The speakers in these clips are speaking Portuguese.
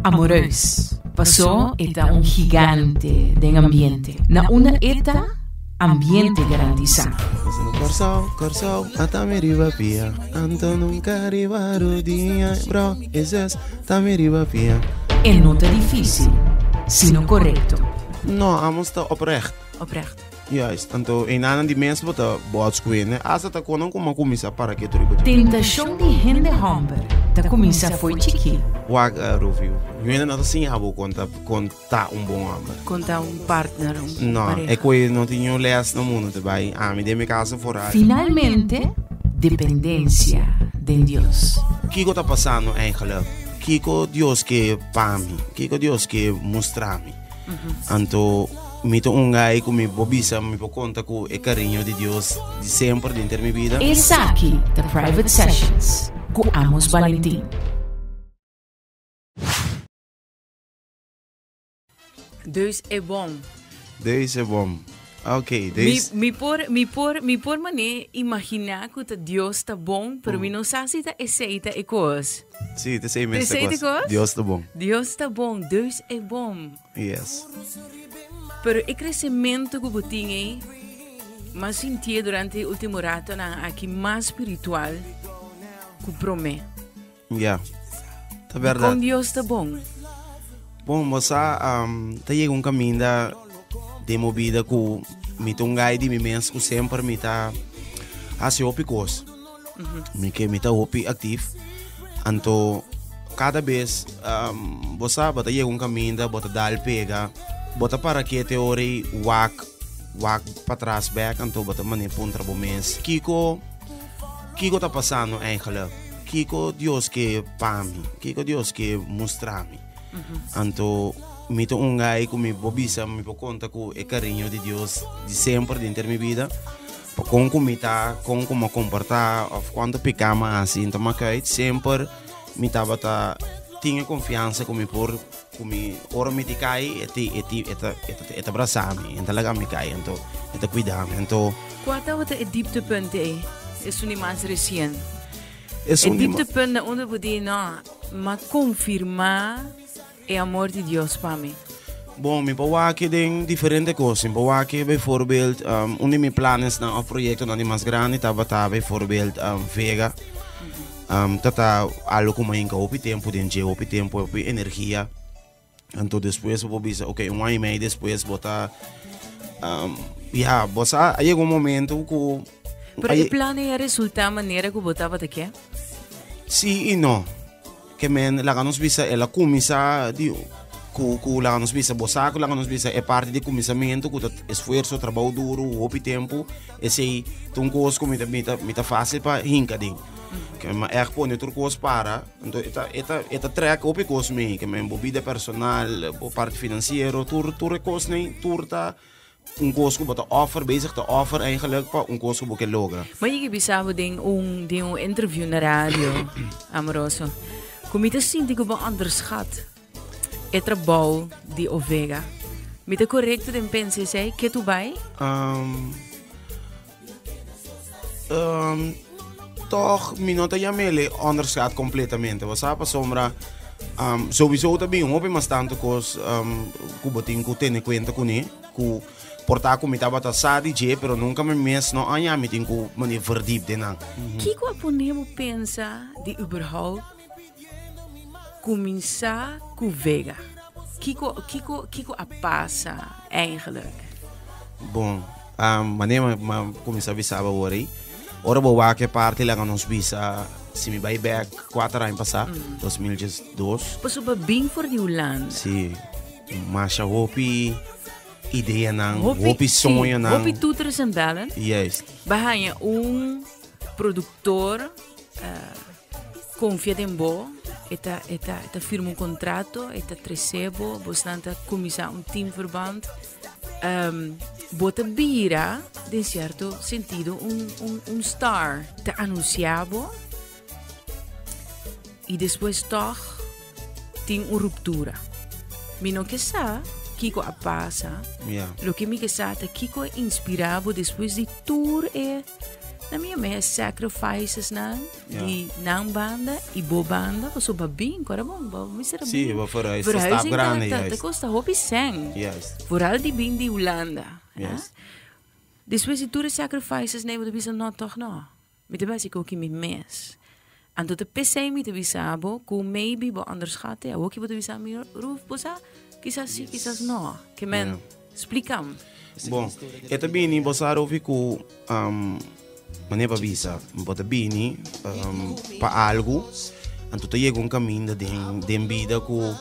amoroso. Passou eta gigante de ambiente. Na una eta ambiente garantizado. Corso, até me riba pia. Anto nunca arribar o dia, bro. Esses tá me riba pia. E não tá difícil, sino correto. No, amos tá oprecht. Oprecht. Juist, então em nada de mensen wat boats kunnen. Als het kon ook maar comissa para que tudo. Tentação de rende hamber. Da começa foi chiqui. Wag review. Eu ainda não assim abo conta bom hamber. Conta partner, Não, pareja. é que não tinha les no mundo também. A mim de minha casa fora. Finalmente, dependência de Deus. O que está passando eigenlijk? Kiko Deus que para mim. Kiko Deus que mostra me. Então mito gai com me bobisa me conta com o carinho de Deus de sempre dentro da minha vida. Esse aqui, The Private Sessions, com Amos Valentim. Dus é bom. Deus é bom. Ok, Deus. Me por mané imaginar que Deus está bom, pero me não sabe se está aceita e coisa. Sim, te sei mesmo. Te sei coisa? Deus está bom. Deus está bom, Deus é bom. Yes. Pero o crescimento que eu tinha, mas senti durante o último rato aqui mais espiritual que promete. Yeah. Tá Com verdade. Deus está bom. Bom, você tá chegando um caminho de movida com me gai de mim mesmo sempre me tá assim opicos. Me que me tá opi ativo. Então cada vez você bota chegando um caminho da bota dar pega. Bota para que teoria wak para trás back então bota mane puntra bo mês. Kiko tá passando eigenlijk. Kiko Deus que para mim. Kiko Deus que mostra me. Então mito gai com me bobisa me por conta com o carinho de Deus de sempre dentro da minha vida. Com como tá, com como comportar, ou quando picama assim, então mas sempre me tava tinha confiança com me por me ora me cai et abraçar-me, então lá me cai, então et cuidar-me, então Qual é o dieptepunt é? É um mais recente. é O dieptepunt onde você não, mas confirmar o amor de Deus para mim. bom, me pode que tem diferentes coisas, me pode que bijvoorbeeld um de meus planos na um projeto na mais grande estava bijvoorbeeld vega, tata algo como em que o tempo dentro o tempo o energia. Então depois eu vou dizer, ok, um ano e meio depois botar, você aí um momento que Pero o plano é resultar a maneira que você estava aqui? sim e não, que men lá nos visa ela começa de lá nos visa bosaco lá nos visa é parte de começamento com esforço trabalho duro o tempo esse tão coisa como me fácil para hincadinho. Que mas é põe outra coisa para então eta track op coisa me que men bobida personal parte financeiro tur coisa nem tur tá coisa que bota offer bezig te offer eigenlijk para coisa que logra. Mas eu pensava de um interview na rádio, amoroso. Como eu sinto que eu anders gaat. É trabalho de Ovega. Me é correto de pensar sei que tu vai? Toch, minota jamele onderschat completamente. Você sabe, sombra, sowieso também mas tanto coisa, cubatin que tem conta com ele, que portar como estava tá DJ, pero nunca me mes não anya me tem que me verdiep de não. Que que podemos pensar de überhaupt começar com Vega? Que a passa eigenlijk? Bom, maneira começar a visar agora. Ora boa que parte lá nos visa se me vai back 4 anos passar 2002. Passou bem for die land. Sim, mas a hopi ideia não, hopi sonho não. Hopi toeters en bellen. Yes. Bahia produtor confia em bo. Eta firma contrato, eta recebo, bastante começar teamverband. Bota bira, de certo sentido, star. Te anunciava e depois toch tem ruptura. Me não que sa, Kiko a passa. Yeah. Lo que me que sa, Kiko inspirava depois de tour na minha mãe sacrifices na di nang banda e bo banda so babin kora bom ba misera Sim, vou fora esse staff grande. Te costa hopi sang. Yes. Vooral die bing die Holanda. Yes. Dus we zien sacrifices nemen de bisa not toch no. Met de basic ook in mijn mes. En tot de PC met de bisa bo, ko maybe bo anders gaat ja, ook je de bisa meer roof bosa. Quizás sí, quizás no. Que men explicam. Bom, esta bini bosa rofi ku maneva visa, bota bini pa algo. Anto te llega caminho de vida ku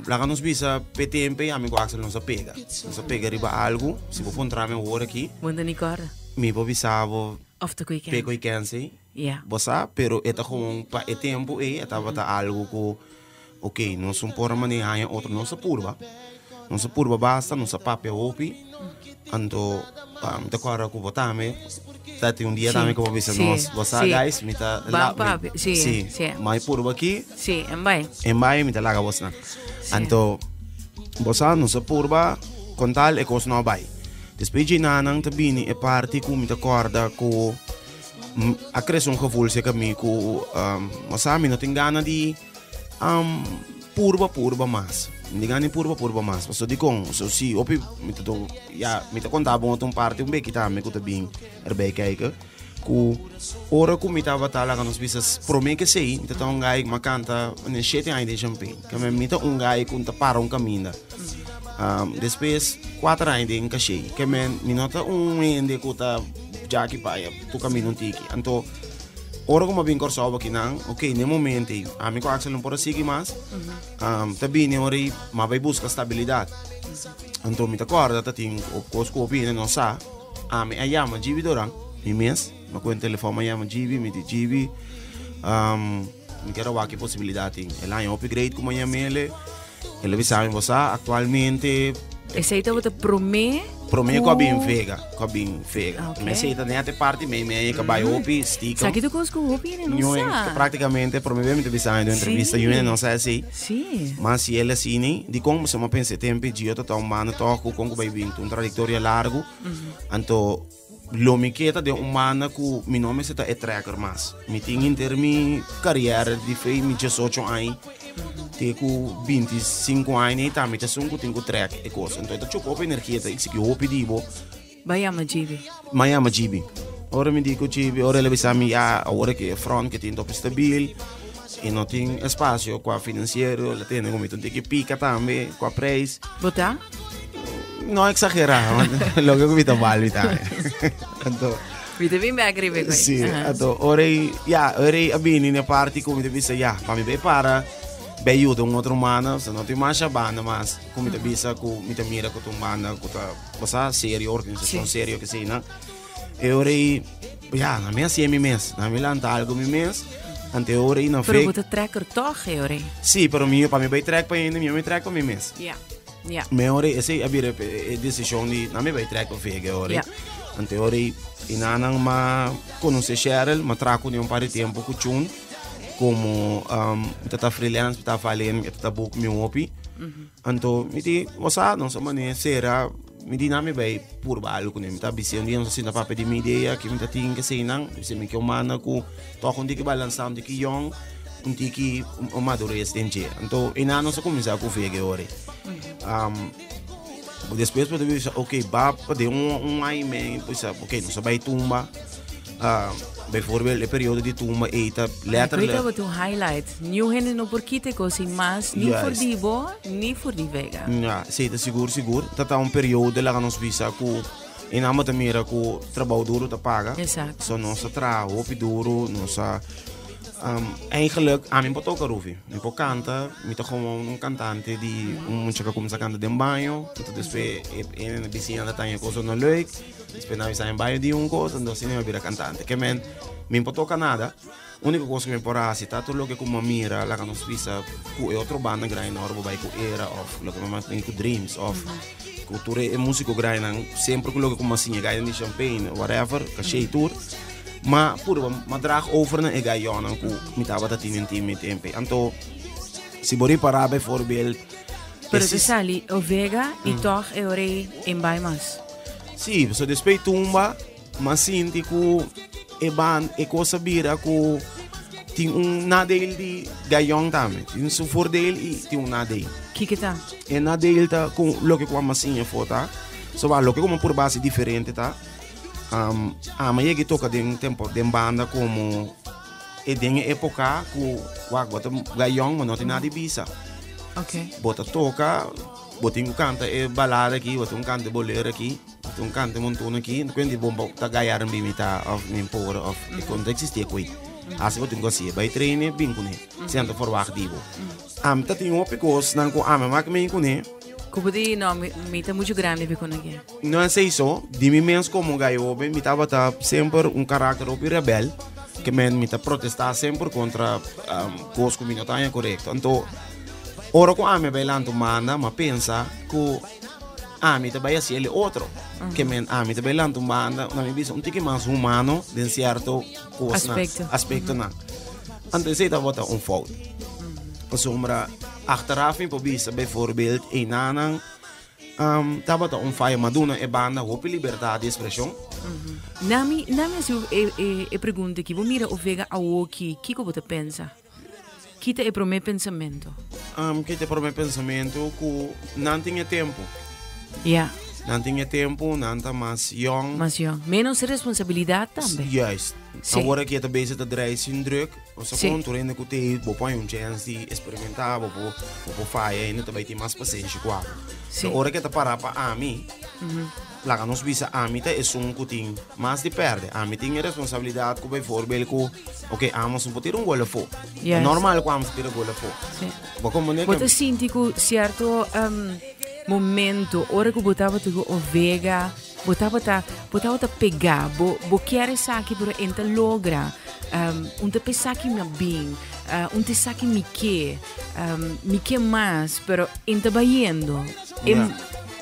lá que nos visa PTMP, amigo Axel nos pega. Nos pega riba algo, se vou encontrar me hora aqui. Wanda ni corda. Me vou visavo Of the weekend. pego weekend sei. Ja. Bosa, pero eta gewoon pa e tempo eta bata algo ku ok, não são por maneira outro não se purba. Não se purba basta, não se papel opi. Anto te corra ku botame. Tati dia também que vou ver nós, bosa guys, me tá lá. Sim. Mai purba aqui. Sim, embai. Embai me tá lá bosa. Anto bosa não se purba, contal e cos no bai. Depois de nanang tabini e parte ku me te corda ku acresce gevoel zeker me ku masami não tem gana de purba mas. Hindi gani purba mas. So di kong so si opi mita contava um parte bem tá me ku tabing erbij kijken. Ku ora ku mita batala kan ons bisas prome que sei, mita tá gai macanta ne shete ai de champagne. Que me mita gai kun ta para caminho. Depois 4 anos em cachê. Que me minota ende ku ta jaki paia tu caminho tiki. Anto ora como bem corso aqui não, ok, no momento amigo Axel não pode seguir mais, também ora mas vai buscar estabilidade, então me acorda tá tem o opinião não sa, me ayama GB dorang, me mês, mas com o telefone me ayama GB, me de GB, me quero aqui possibilidade, ela é upgrade como ayama ele avisa me você atualmente Esse aí tá prome Prome ko bem fega. Okay. Me aceita nessa parte me que vai opi sticker. Sabe tu coisa com opi não sabe? Praticamente prome bem me visando em entrevista eu não sei se. Sim. Mas se ele assim, de como se me pense tempo dia tá humano toco com vai vir um trajetória largo. Anto lo me queda de humana ku mi nome se tá é tracker mas. Me tem em termi carreira de fei me 18 anos. Tenho 25 anos e também tenho track e coisa. Então, eu tenho energia, eu pedivo. Miami GB. Ora me digo GB, ora ele vai me agora que é front que tem top stabil e não tem espaço com a financeiro, ela tem como tem que pica também com a preço. Botar? Não exagerar, logo que me tá mal também. Então Vite bem agrive com. Sim, então ora a bem na parte como deve ser para me prepara. Bem ajuda outro humano, se não tem mais banda, mas como te visa, como te mira com tua banda, com tua coisa séria, organização séria que sei, né? Eu orei, na minha sim mês, na minha lanta algo mês, ante eu orei na fé. Pero você tracker toch, eu orei? Sim, para mim vai track para ainda, me track para mês. Yeah. Me orei, esse é a decisão de, na minha vai track para fé, eu orei. Ante eu orei, e nanang ma conhecer Cheryl, ma traco de par de tempo com chun. Como tá freelance, tá falando, tá book me opi. Então, me di, você não só maneira será, me di na me vai por balo com ele, tá bisendo dia não sei na papel de minha ideia, que me tá tinha que ser não, se me que o mana com toca que balançar que young, que madurez tem dia. Então, e não só começar com fega agora. Depois pode ver, ok, ba pode ano meio, pois ok, não só vai tumba. Bijvoorbeeld, het periode die toen me eten, letterlijk. Ik weet wat een highlight. Nieuw hen no por kite cosi, mas niet voor die bo, niet voor die vega. Ja, zeker, seguro. Dat is een periode lá que nós visa ku in ama tamira ku trabalho duro te paga. Exato. So nossa trabalho duro, nossa eigenlijk a mim botou caruvi. Me po canta, me to como cantante de música como canta de banho, então depois na piscina da tanha coisa no leuk. Depois na visa em banho de coisa, então assim eu vira cantante. Que me botou nada. Única coisa que me porá se tá tudo o que como mira lá que nós visa ku é outro banda grande normal vai ku era of lo que me tem ku dreams of cultura é músico grande sempre ku lo que como assim ganha de champagne whatever, cachê tour. Maar draag over naar Egaion ku mitaba dat in tempo. Anto si bori para bijvoorbeeld. Pero te sali o vega e toch eure in baimas. Sim, so después tumba mas sinto que é coisa bira que tem nadeel de gayong também. Tem um voordeel e tem nadeel. Que tá? E nadeel tá com o que com massinha foto. So va lo que como por base diferente tá. Mas que toca de tempo de banda como de época que bota gayong, mas não tem nada de visa. Ok. Bota toca, bota canta balada aqui, bota canta bolero aqui, bota canta montone aqui, quindi bomba tá gaiar em bimita of min por of quando existia qui. Assim bota così, vai treine bem com ele. Senta forward-divo. Tá tem um picos não com mas que me com ele. Como de não, me tá muito grande ver com aqui. Não é isso, de mim mesmo como gaiobe, me tava sempre caráter rebel, que me tá protestar sempre contra coisas que não tá correto. Então, ora com me bailando manda, mas pensa que me tá vai ser ele outro, que me tá bailando manda, na minha visão tique mais humano, de certo aspecto não. Então, você tá bota fout. Sombra achteraf in pobisa bijvoorbeeld een aanhang tabata fire maduna e banda hope liberdade de expressão. Nami su pergunta que vou mira o vega a que você pensa. Que te é pro meu pensamento? Que te pro meu pensamento que não tinha tempo. Yeah. Não tinha tempo, não tá mais young. Menos responsabilidade também. Juist. Agora que está bezig te draaien sin druk. Os conto ainda que tem, vou pôr chance de experimentar, vou fazer ainda também tem mais paciência com a. Agora que está parar para mim, lá que nós visa mim tá é que tem mais de perde. Mim tem responsabilidade com bijvoorbeeld com, ok, mas não pode ter gol fo. É normal quando ter gol fo. Você sente que certo momento, hora que botava tu o vega, botava ta pegar, bo querer saque por enta logra, te pensar que me bem, te saque me que mais, pero enta baiendo.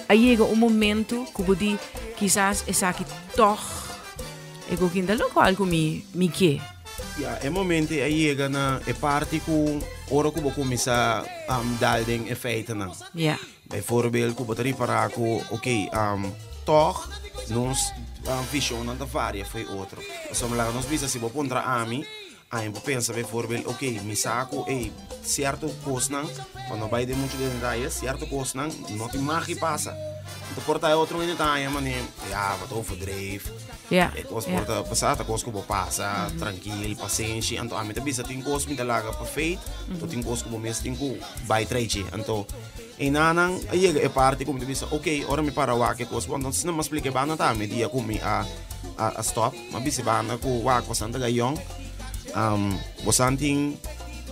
Aí chega momento que pode quizás é saque toch, e que ainda não algo me que. É momento aí chega na parte que hora que vou começar a dar den efeito não. Bijvoorbeeld, que botaria para que, ok, toch, nós visão não da varia foi outro. Só lá nós visa se vou contra a mim, aí vou pensar bijvoorbeeld, ok, me saco, certo coisa não, quando vai de muito de detalhes, certo coisa não tem mais que passa. Então porta é outro ainda tá aí, mané, vou verdreif. Coisa porta passar, coisa que vou passar, tranquilo, paciência. Então a mim também tem coisa que me dá laga perfeito, então tem coisa que vou mesmo tem que vai trade, então e nanang aí é parte como tu disse, ok, ora me para o que coisa, então se não me explica bem nada, me dia como a stop, mas bisi bana com o que você anda gayong, você tem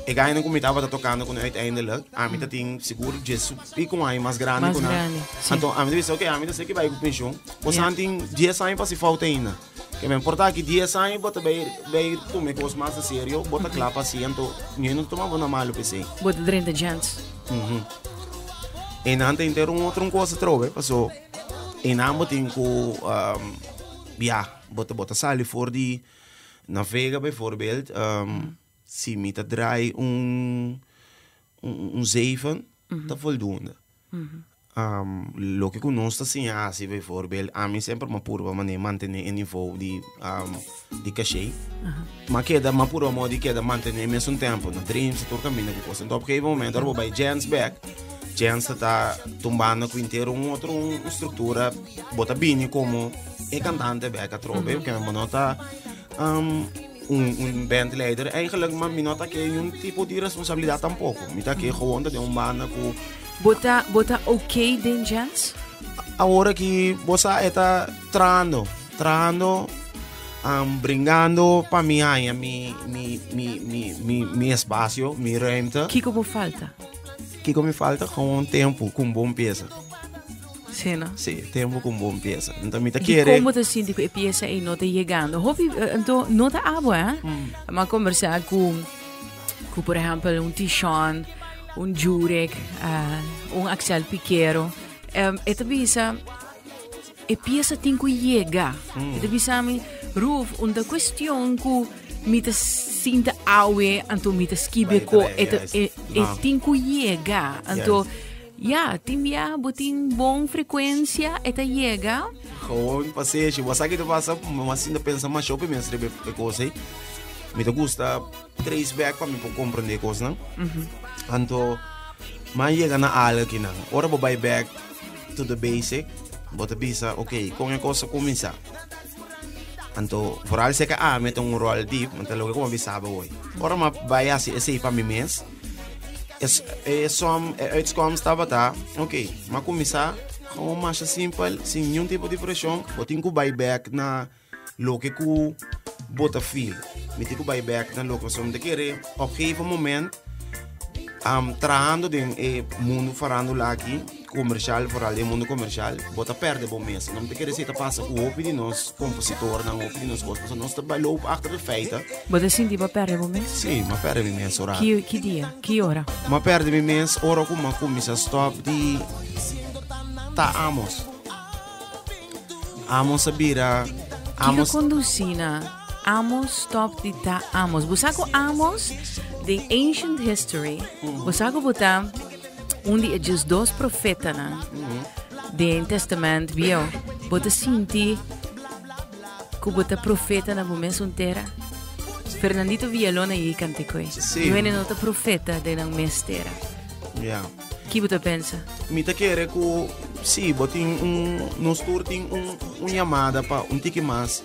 e ganha como estava tocando quando uiteindelijk, a mim tem seguro Jesus e com aí mais grande com então a mim disse, ok, a mim disse que vai com pensão, você tem 10 anos para se falta ainda. Que me importa que 10 anos bota vai comer coisa mais sério, bota clapa assim, então não toma na malo PC. Bota 30 anos. E não tem ter outra coisa trove, passou. E não tem que bota sali voor die navega bijvoorbeeld, se me draai um 7, tá voldoende. Lo que conosco assim, assim bijvoorbeeld, a mim sempre uma pura maneira manter em nível de cachê, mas queda uma pura modo de queda manter mesmo tempo, no dream se tu caminha com coisa, então porque momento eu vou vai Jens back. Jens está tumbando com inteiro outra estrutura, bota bem como cantante back a trove, porque me nota bandleider eigenlijk, maar me nota que é tipo de responsabilidade tampouco, me tá que gewoon de banda com bota ok den Jens? Agora que você está trando, brindando para mim aí mi espaço, mi ruimte. Que como falta? Que me falta com tempo com bom peso. Sim, não? Sim, tempo com bom peso. Então me tá querendo. Como te sente que a peça aí não está chegando? Então não está água, mas conversar com por exemplo Tishon, Jurek, Axel Piquero, essa peça tem que chegar. Essa peça Ruf, uma questão que me sinta awe, então me skibe ko tem que chegar. Então Ja, timia, botin bom frequência, eta llega. Gewoon passeio, você aqui tu passa, mas ainda pensa mais shopping mesmo sobre a coisa aí. Me te gusta 3 back para me compreender coisa, não? Então, mas chega na área aqui não. Ora vou buy back to the basic, bota bisa, ok, com a coisa começar. Então, por algo se que mete rol deep, então logo como bisaba hoje. Ora mas vai assim para mim mesmo. Uitkomst tá, ok, mas começar com uma marcha simples, sem nenhum tipo de pressão, botem que o buyback na lo que o bota feel, metem que o buyback na lo que você quer, ok, no momento, trabalhando no mundo farando lá aqui, comercial, fora do mundo comercial, bota perde bom mês, não te quer dizer que passa com o de nós compositor, não o de nós coisas, nós trabalhamos atrás de feita. Bota sim, tipo perde bom mês? Sim, mas perde bom mês hora. Que dia? Que hora? Mas perde bom mês hora como começa stop de tá amos a bira, amos. Que conduzina? Amos stop de tá amos. Busako amos the ancient history. Busako botar onde é dois profetas, né? Do Testamento, viu? Bota sinti que bota profeta na momento inteira. Fernandito Villalona e cante coi. Sim. Não é nota profeta de na mesteira. Yeah. Que você pensa? Me te quer que sim, botem nós tem chamada para tique mais.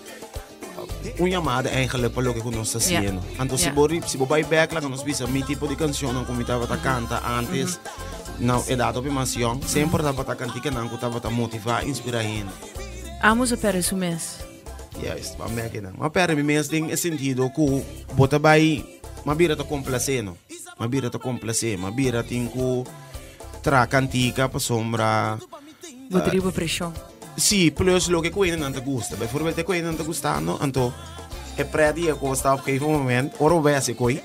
Chamada eigenlijk para o que nós estamos fazendo. Então se você vai back lá nós visa mi tipo de canção como estava a cantar antes. Não, é dado para mais young, sempre estava a cantar não, estava a motivar, inspirar gente. Amos a perder o mês. Yes, mas me aqui não. Mas perder o mês tem sentido que bota vai, mas bira te complacendo, mas bira tem que tra cantica para sombra. Bota riba pressão. Sim, plus lo que coisa não te gusta. Por exemplo, te coisa não te gustando, então é para dia que está ok no momento, ora vai se coi.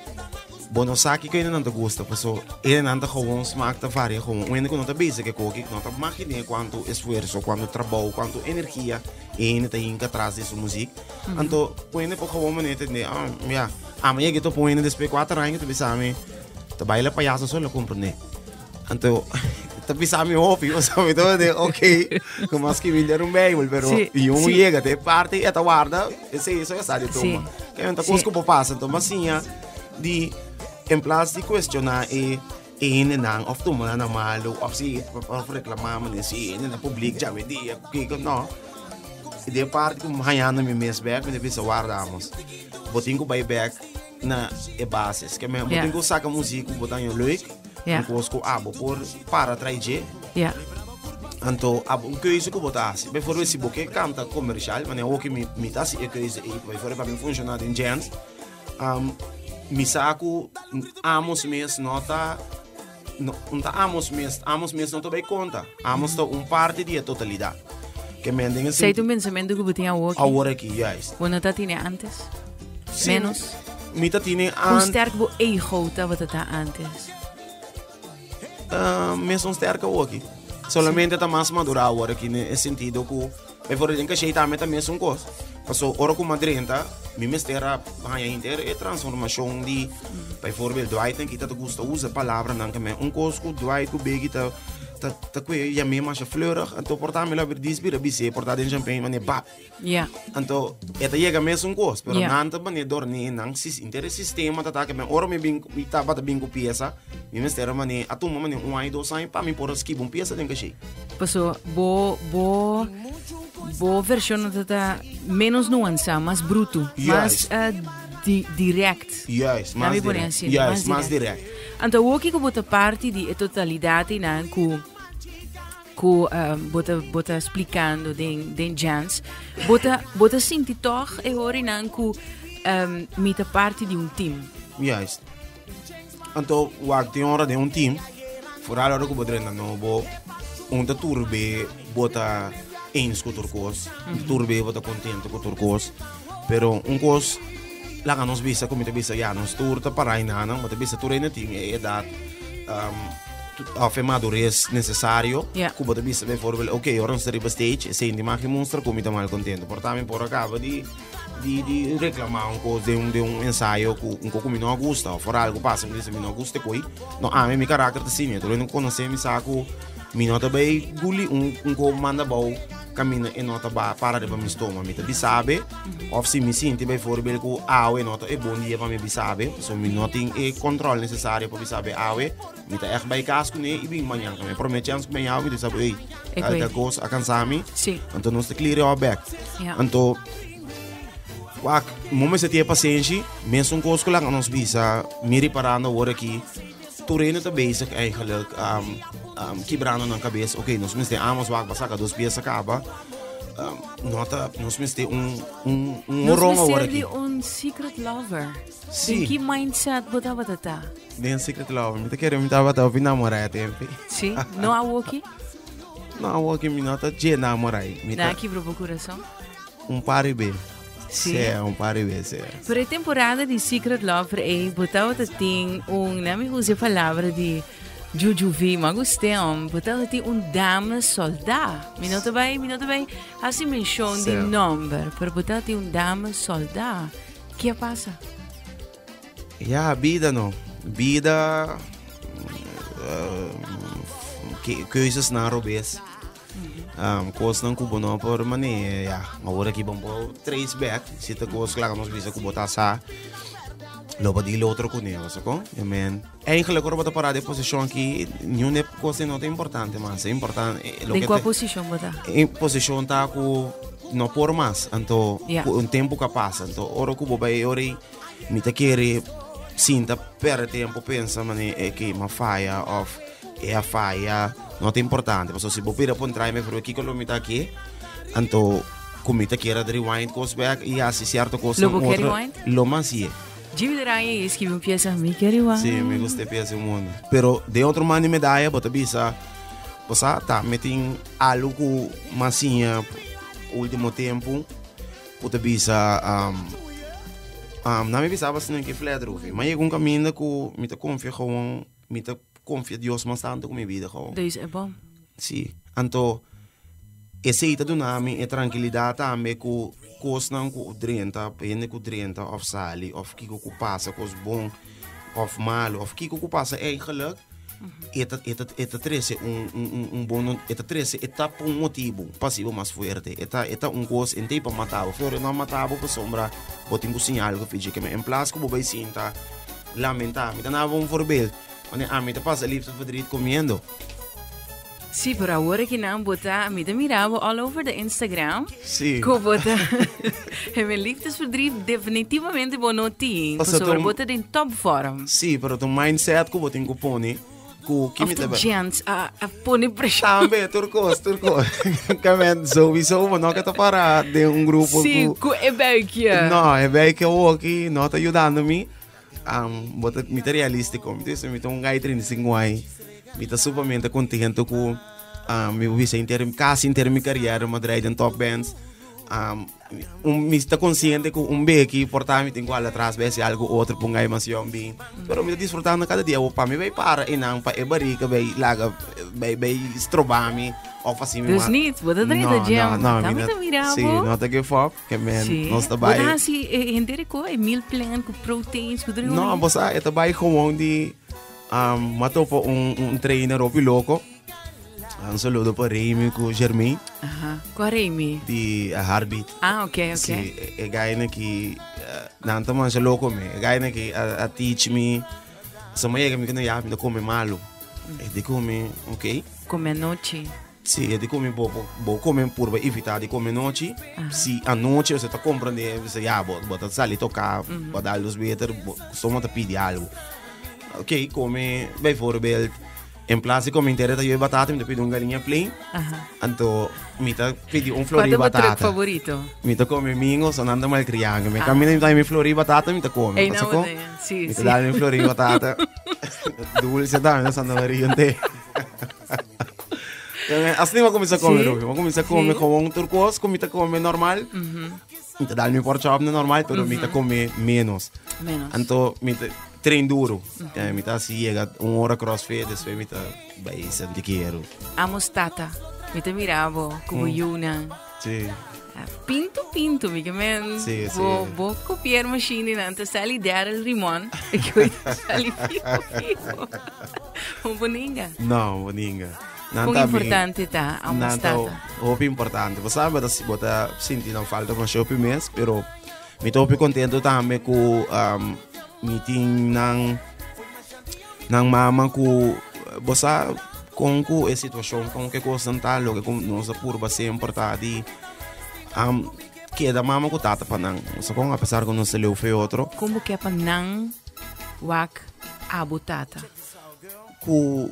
Bono saki ko não te gusta, paso ele não te gewoon smaak te varia gewoon. Wanneer que não te bezig que koki, não te imagine quanto esforço, quanto trabalho, quanto energia ele tem que atrás dessa música. Então, wanneer por gewoon maneira de mas eu tô pondo depois 4 anos tu bisame, te baila palhaço só lo compreender. Então, te bisame hobby, o sabe todo de ok, como as que vender bem, pero e chega até parte e ta guarda, esse isso é sádio toma. Que então coisa que passa, então mas sim, de em plaats de questionar não of tu mana na malo of si reclamar mas si na public já vedia que não e de parte como hayana me mes back me devia guardamos botinho buyback na bases que me botinho saca música botanho leuk conosco abo por para trazer então abo coisa que botasse bem for esse boque canta comercial mas o que me tá se coisa e vai for para mim funcionar em gens misaku amos mes nota não amos mes não te vai conta amos to parte da totalidade que me entende sei tu pensamento que você tinha agora aqui yes quando tá tinha antes menos me tá tinha antes sterk bo ego tá você tá antes mesmo sterk aqui solamente tá mais madura agora aqui nesse sentido que por exemplo que cheita meta mesmo coisa passou ora com madrenta mi mestera banha inteira é transformação de por exemplo Dwight que tá gosta usa palavra não que me cosco Dwight que begi tá que já me mais fleurig então portar me lá ver dispira bise portar em champanhe mas ba então eta chega mesmo coisa pero não tá bane dorni não se interesse sistema tá que me ora me bem tá bata bem com peça mi mestera mane atuma mane ai 2 anos para me por esquivar uma peça tem que cheio passou boa versão tá menos nuance, mais bruto, mais direct. Yes, mais direct. Então, o que bota parte de totalidade na que bota explicando den jazz, bota sentir toch e hori na que mita parte de time. Yes. Então, o acto hora de time, fora hora que bota no bo turbe bota eens com turcos, turbe bota contente com turcos, pero cos lá que nós visa como te visa já nós turta para aí não, mas te visa turena tem edad a madurez necessário, como te visa bem for ok, ora nós arriba stage, sem de máquina monstra como te mal contente, portanto por acaba de de reclamar de um ensaio que me não gosta, ou for algo passa, me diz, me não gosta coi, não há meu caráter assim, eu não conheço me saco, me não também guli que manda bom, caminha e não tá para de me estômago, me tá sabe, ou se me sinto bem fora bem que awe não tá é bom dia para me sabe, so me não tem o controle necessário para me saber awe, me tá echt bem casco né e bem manhã, me promete antes que me awe, me sabe, ei, a coisa a cansar-me, então não se clear o back, então momento se tem paciência, mesmo com os colegas nos bisa, me reparando agora aqui, tu reino tá basic eigenlijk, quebrando na cabeça, ok, nós temos amos wak basaka dos pies acaba, nota, nós temos rongo agora aqui. Secret lover. Sim. Que mindset botava tá? Bem secret lover, me tá querendo me tava tá namorar tempo. Sim, não há aqui? Não há aqui me nota de namorar. Não aqui pro coração? Par bem. Sim, par bem, sim. Para a temporada de Secret Lover, botava tem não me usa a palavra de Jujuvi, mas gostei, botava tem dama soldado. Minuto bem, assim menção de nome, para botar tem dama soldado. O que passa? Vida não. Vida coisas na robês. Coisa não cubo não por maneira, agora aqui vamos 3 back, se tá coisa claro nós bisa cubo tá sa, logo de outro com ele, sacou? Amen. Eigenlijk agora bota parar de posição aqui, nenhuma coisa não é importante, mas é importante. Em qual posição bota? Em posição tá com não por mais, então tempo que passa, então ora cubo vai ora me tá querer sinta per tempo pensa mane é que uma falha of é a falha não é importante, mas se você pode entrar me por aqui que me tá aqui, então como tá querer rewind course back e assim certo coisa outra lo mais é Jimmy Ryan escreveu uma peça me quer rewind sim me gusta peça mundo pero de outro maneira medalha bota bisa você tá metendo algo massinha último tempo bota bisa não me pensava assim que fledro, mas eu com caminho com me tá confia com me tá confia Deus mas tanto com minha vida com. Isso é bom. Sim, então esse ita do nome é tranquilidade também com coisas não com 30, pende com 30 of sali of que passa coisas bom of malo of que passa é geluk. Eta 13 bom eta 13 etapa motivo passivo mais forte eta coisa em tempo matava fora não matava por sombra botin com sinal que finge que me em place como vai sinta lamentar me dava voorbeeld wanneer me te passa liefde verdriet comendo. Sim, por agora que não botar, me mirava all over the Instagram. Sim. Que botar, meu liefdesverdriet definitivamente bom notinho. Sobre botar em top form. Sim, pero tu mindset que botin com pone. Of the gents, a pone pressão. Também, turcos. Kamen, sowieso, mas não que tá para de grupo. Sim, é bem que não, é bem que eu aqui, não tá ajudando-me. Bota me realístico, me diz, me tô gai 35 anos, me tá supermente contente com me visa quase inteiro minha carreira, Madrid em top bands. Me está consciente que bem aqui portar me tem igual atrás ver se algo outro ponga aí mas eu bem pero me desfrutando cada dia o para me vai para e não para barica vai larga vai estrobar me ou fazer me dus niet wat dat er de jam não me mirava sim não te give up que man não está bem mas assim enterico é meal plan com proteins com tudo não você está bem como de matou para trainer ou piloto. Un saludo para Remy com Jeremy. Qual Remy? De Heartbeat. Ok. Sim, é gaina que não tá mais louco me. É gaina que a teach me. Só me que me não ia me comer malo. É de comer, ok? Comer noite. Sim, é de comer bo comer por evitar de comer noite. Se a noite você tá comprando, você já bota sair tocar, para dar os better, só te pedir algo. Ok, come bem voorbeeld. Em place como inteira eu batata, me pedi galinha plain. Então, me pedi flor de batata. Qual é o teu favorito? Me come mingo, sonando mal criança. Me caminho me flor de batata, me come. Ei, não, sim. Me dá me flor de batata. Dulce da, não sando variante. Assim eu começo a comer, eu começo a comer com turcos, como me come normal. Me dá me pork chop normal, pero me come menos. Então, me treino duro. Me tá assim, chega 1 hora crossfit, depois me tá bem, senti quero. Amos tata. Me te mirava como Yuna. Sim. Pinto, mi que men. Sì, sì. Bo copiar machine na anta sali der el rimon. E que eu sali fico. Um boninga. No, boninga. Kung importante ta ang stata. Hopi importante. Basta bota sinti não falta mas hopi mes, pero me tô contento também com meeting nang mama ku basta com a situação com que constantalo que com nossa curva sempre tá de que da mama ku tata panang. So kung apesar que não se leu foi outro. Como que panang wak abo tata. Ku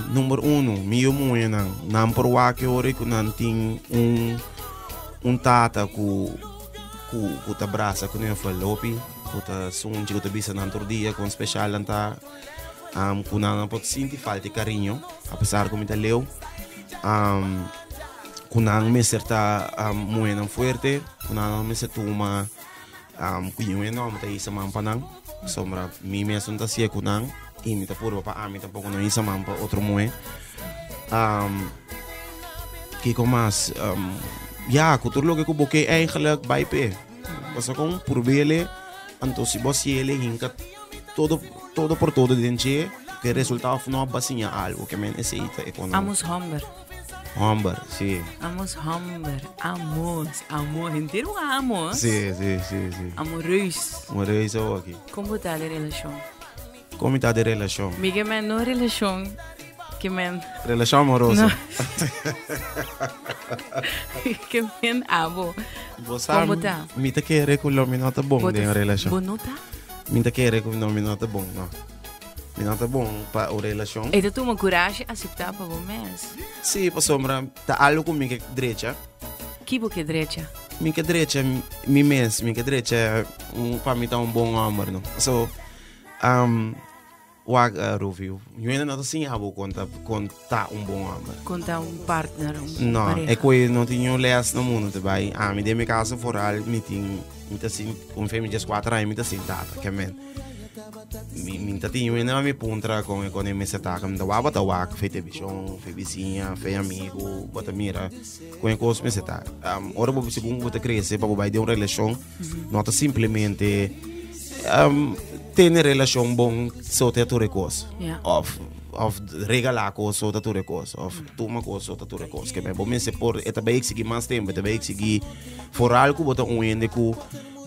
número 1, meu mãe não por wak ori ku nanting tata ku ta brasa ku nem falopi ku ta sunji ku ta bisa nantor dia com special anta ku não pode sentir falta de carinho apesar que me ta leu ku não me certa mãe não forte ku não me certa uma ku eu não me ta isa mampanang sombra mi me asunta sia ku não e me ta puro pa ami tampoco não isa mampa outro mãe que com mais ja, kuturlo que kuboke eigenlijk bij pe. Basta kung purbele, anto si boss yele hinkat todo por todo dentje, que resultado no basinha algo que men esse ita economia. Amos Humber. Humber, sí. Amos Humber. Amor. Inteiro amos. Sí. Amoroso. Amoroso aqui. Como está a relação? Como está de relação? Miguel, men, no relação. Que men. Relação amorosa. Que men abo. Como tá? Me tá querer com o minota bom de relação. Bonota? Me tá querer com o minota bom, não. Minota bom para a relação. E tu uma coragem aceitar para o mês? Sim, para sombra, tá algo com minha direita. Que boca direita? Minha direita, minha direita, para mim tá bom amor, não. So, wag review. Eu ainda não assim abo conta bom amor. Conta partner, não, pareja. É que não tinha les no mundo também. Me dei minha casa foral, me tinha assim, família de 4 anos, me tá sentado, que men. Me tá tinha ainda me puntra com me seta, me da wak, fez televisão, fez vizinha, fez amigo, bota mira, com coisa me seta. Ora vou segundo bota crescer para vai de uma relação, não tá simplesmente ter relação bom só ter tudo coisa. Of regalar coisa só ter tudo coisa. Of tomar coisa só ter tudo coisa. Que me bom se por é também que seguir mais tempo, também que seguir for algo bota ende ku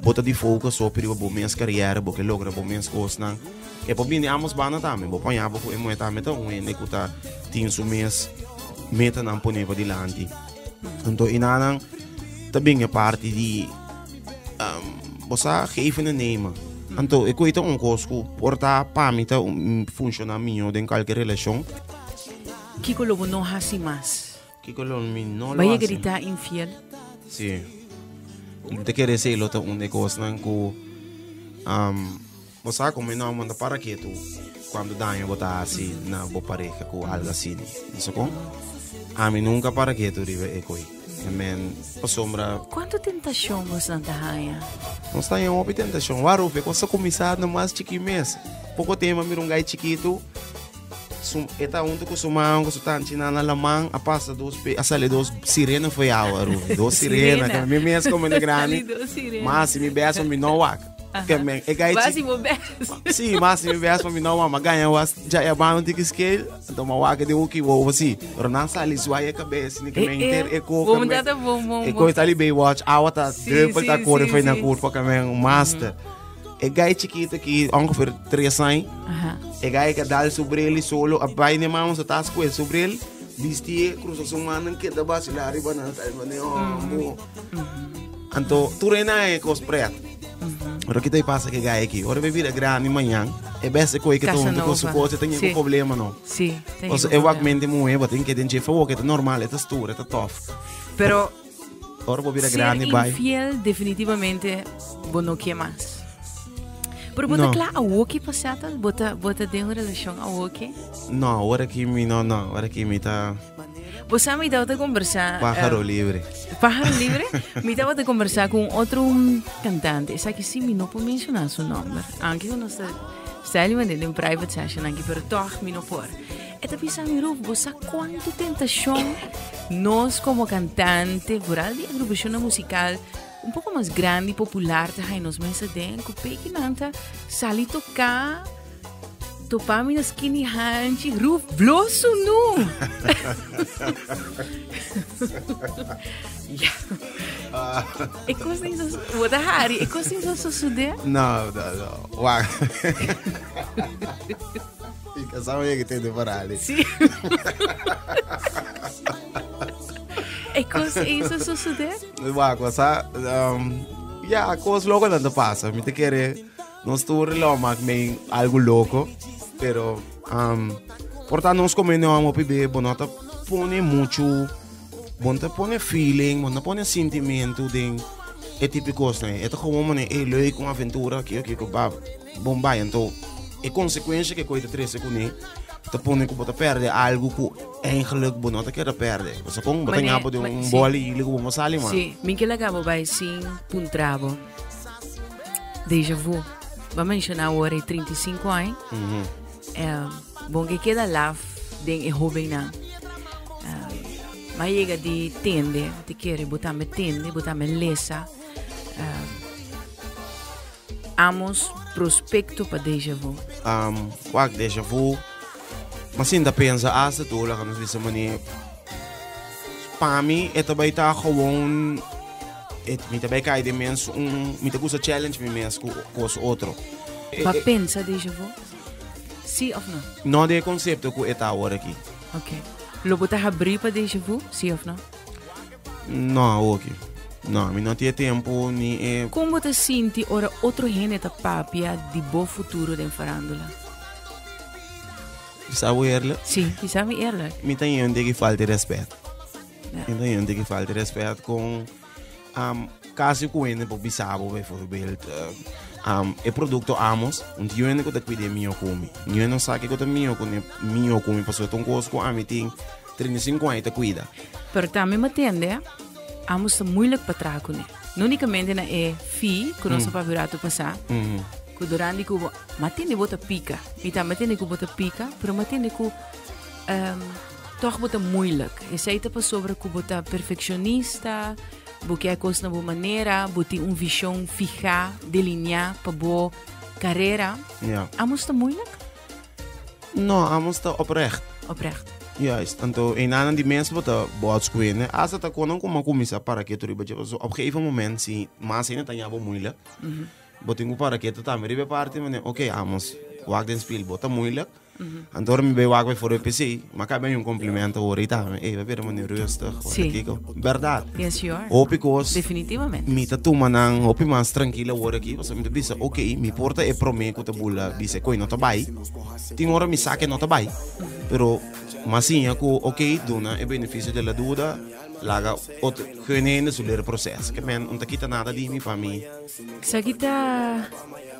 bota de foco só para o bom carreira, porque logra bom coisas não. E por bem amos bana também, bom apanhar bom é muito também então ende ku tá tem su mês meta não pôr para dilante. Então inanan também é parte de você geven en nemen. Então, ik weet een coisa porta para mim tá funcionamento de qualquer relação. Kiko lobo não hasi mais. Kiko lobo não lo vai hasi. gritar infiel? Sim. Eu te quero dizer outra coisa não que você como não manda para que tu quando dá eu botar assim na boa pareja com algo assim. Isso com? A mim nunca para que tu rive ekoi. Men, sombra. Quanto tentação você não tem? Não está em uma tentação. Waru, foi quando começar no mais chique mês. Pouco tempo, me um gai chiquito. Eta unto com sumão, com sutanti na lamang, a passa dos sirena foi a waru. Dos sirena, que me mês como de grande. Mas me beça me não wak. Que men, e gai chique. Máximo beça. Sim, máximo beça me não wak. Ganha was já é bom de scale. Então uma wak de o que vou assim. Ronan sali suai a cabeça, ni que me inter eco. Vamos dar bom. E coisa ali Baywatch, a outra drupal tá cor foi na curva que é um master. E gai chiquito que ongeveer 3 anos. E gai que dá sobre ele solo, a pai nem mão só tá com sobre ele. Vestir cruza sua mão que da base lá riba na tá mano. Então, tu reina é cospreta. Ora que passa que gai aqui, ora vai vir a grande manhã. É besta coisa que tu com suposto tem um problema não. Sim, tem. Ou seja, eu aguento muito, tem que ter favor que é normal, é tough, é tough. Pero ora vou vir a ser grande vai. infiel definitivamente bom não quer mais. Pero bota claro, a woke passata, bota de uma relação a woke? Não, ora que me não, ora que me tá. Você me estava a conversar. Pájaro livre. Pájaro livre? Me estava a conversar com outro cantante. Essa aqui sim, me não pode mencionar seu nome. Anche quando está ali em private session, anche pero toch me não pode. É Mita pisami Ruf, bosa quanto tentación nós como cantante, por de agrupación musical um pouco mais grande e popular, tá? Nós mensa den, que peque nanta, sali tocar, topar minha skinny hand, Ruf, blosso nu! Ik was niet zo... Wat Harry, ik was niet zo sude. Não. Uau. Fica só eu que tenho para ali. Sim. Ik was niet zo sude. Uau, coisa... Ja, coisa louca não passa. Me te querer... Não estou relógio, mas algo louco. Pero... portanto, nós comemos uma bebê, bonota, põe muito... Bonta põe feeling, bonta põe sentimento de é tipo de coisa, né? É como uma leuk, uma aventura que vai bombar, então é consequência que coisa três com ele, te põe que bota perde algo que eigenlijk bonota quer perder. Você com bota ngabo de bola e ligo vamos ali, mano. Sim, mim que legal vai sim puntrabo. Déjà vu. Vamos mencionar o hora 35 anos. Bom que queda lá den é jovem na. Mas chega de tende, te quer botar me tende, botar me lesa. Amos prospecto para déjà vu. Qual déjà vu? Mas ainda pensa, essa tola que nós disse maneira. Para mim, é também tá gewoon, me também cai de menos me te gusta challenge me menos com os outro. Mas pensa déjà vu? Sim ou não? Não é conceito que está agora aqui. Ok. Lo botar abrir para déjà vu? Sim ou não? Não, ok. Não, não tinha tempo nem. Como você sente ora outro gênero da papia de bom futuro da farándola? Sabe eerlijk? Sim, sabe eerlijk. Me tem gente que falta de respeito. Me tem gente que falta de respeito com caso que eu não bisabo, bijvoorbeeld. O produto amos, und eu não conta cuidar minha come. Eu não sei que conta minha come, passou tão coisa com a mim tem 35 anos cuida. Pero também me entende, amos é moeilijk para trago, né? Não unicamente na fi, que nós para virar tu passar. Que durante que o matende bota pica, e tá matende que bota pica, pero matende que toch bota moeilijk. E sei tá sobre que bota perfeccionista, porque é coisa na boa maneira, botar visão fija, delinear para boa carreira. Ja. Amos tá moeilijk? Não, amos tá oprecht. Oprecht. Juist, então em nada de mensen wat bots kunnen. Als het kon como começar para que tu riba op een gegeven moment sim, mas ainda tem algo moeilijk. Botingo para que tu também riba parte, mas ok, amos wag den speel bota moeilijk. Então me bij wag bij voor de PC, maar kan ben complimento hoor ik daar. Hey, we hebben een rustig. Sim. Verdade. Yes, you are. Hoop ik was. Definitivamente. Mita tu manang hoop ik mas tranquila hoor ik. Was me te bisa, ok, mi porta é prome que tu bula, disse coi não tá bai. Tem hora me saque não tá bai. Pero mas sim, ako ok, dona é benefício de la dúvida. Laga outro genene sobre o processo. Que men não tá quita nada de mim para mim. Sa kita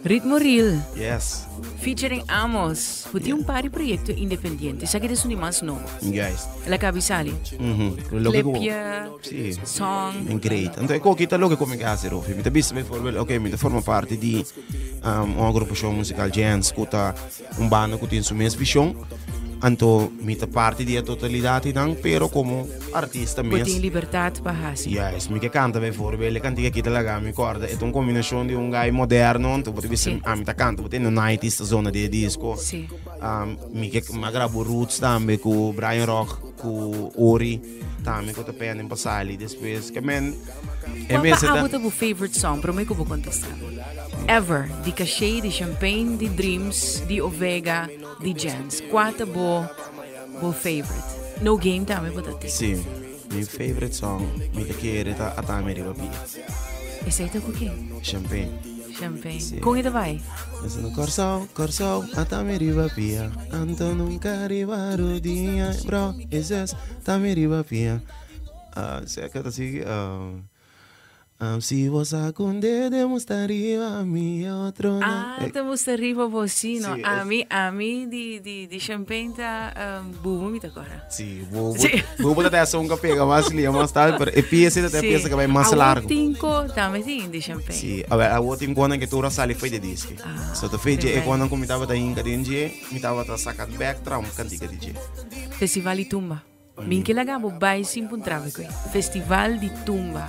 Ritmo Real. Yes. Featuring Amos. Puti par proyecto independiente. Sa kita suni mas novo. Yes. La cabisali. Clipje, sì. song. È great. Então, eu quita logo come casa, Rofi. Mi te bisa bijvoorbeeld, ok, mi te forma parte di uma agrupação musical jazz, kuta banda que tem sua mesma visão. Então, mi te parte di totalidade dan, pero como artista mesmo. Puti liberdade para hasi. Yes, mi che canta bijvoorbeeld, le canti che kita laga, mi corda, è una combinazione di un guy moderno, tu puoi bisa, mi te canta, puoi no 90s zona di disco. Sì. Mi che grabo roots tambe con Brian Rock, con Ori, tambe con te pen in passali, depois che men Qual pa abot o favorite song? Pero may ko po contestar. Ever. Di Cachet, di Champagne, di Dreams, di Ovega, di Jans. Quata bo favorite? No game tame po dati. Sì, mi favorite song, mi te chiede a tame riva via. E sei to cooking? Champagne. Champagne. Sì. Kung ito vai? Sono corso, a tame riva via. Anto nunca arriva dia, bro, es tame riva via. Sei que assim, Se você acunde, demonstraria a minha outro. Te mostraria você, não? Sim, A mim de champanhe tá bubo me agora. Sim, vou botar essa um café mais ali, mais tarde, para pieza até pieza que vai mais largo. Tinco também tem de champanhe. Sim, a outra quando que tu sali foi de disco. Só tu fez é quando eu me tava da inca de me tava tá sacado back tram cantiga de Festival de Tumba. Min que lagabo bai simpun trave koi. Festival de Tumba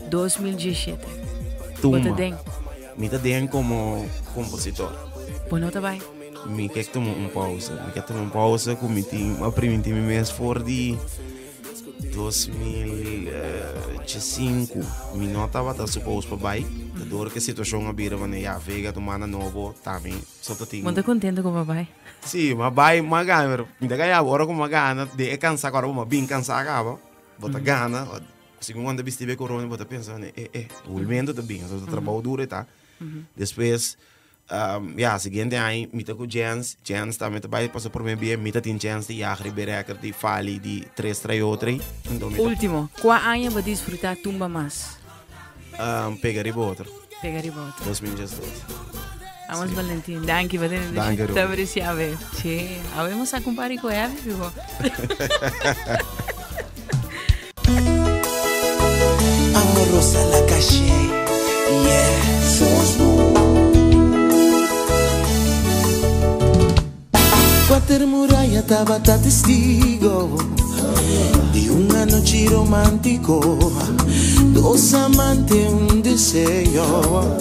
2017. Tumba. Me tá den como compositor. Bueno, tá bai. Me quer tomar pausa. Me quer tomar pausa com me a primeira mês for de 2005. Me não tava tá suposto para bai. Da dor que a situação abira quando ia vega tomar na novo também. Só tô tinha. Muito contente com o bai. Sim, mas bai magana. Me dá ganhar agora com magana. De cansar agora uma bem cansar acaba. Bota gana. Segundo quando estive corona, bota pensando, o elemento também, o trabalho duro tá. Depois, seguinte ano, me tá com Jens também vai passar por mim bem, me tá tem Jens de Jagri, Bereker, de Fali, de 338. Último, qual ano vai desfrutar Tumba mais? Pegar outro. 2018. 2018. Vamos, sí. Valentín. Danke, Valentín. Danke, Te apreciave. Sí. Habemos a comparar con él, digo. Amorosa la calle, yeah. Quater muralla estaba testigo de una noche romántico, dos amantes, un deseo.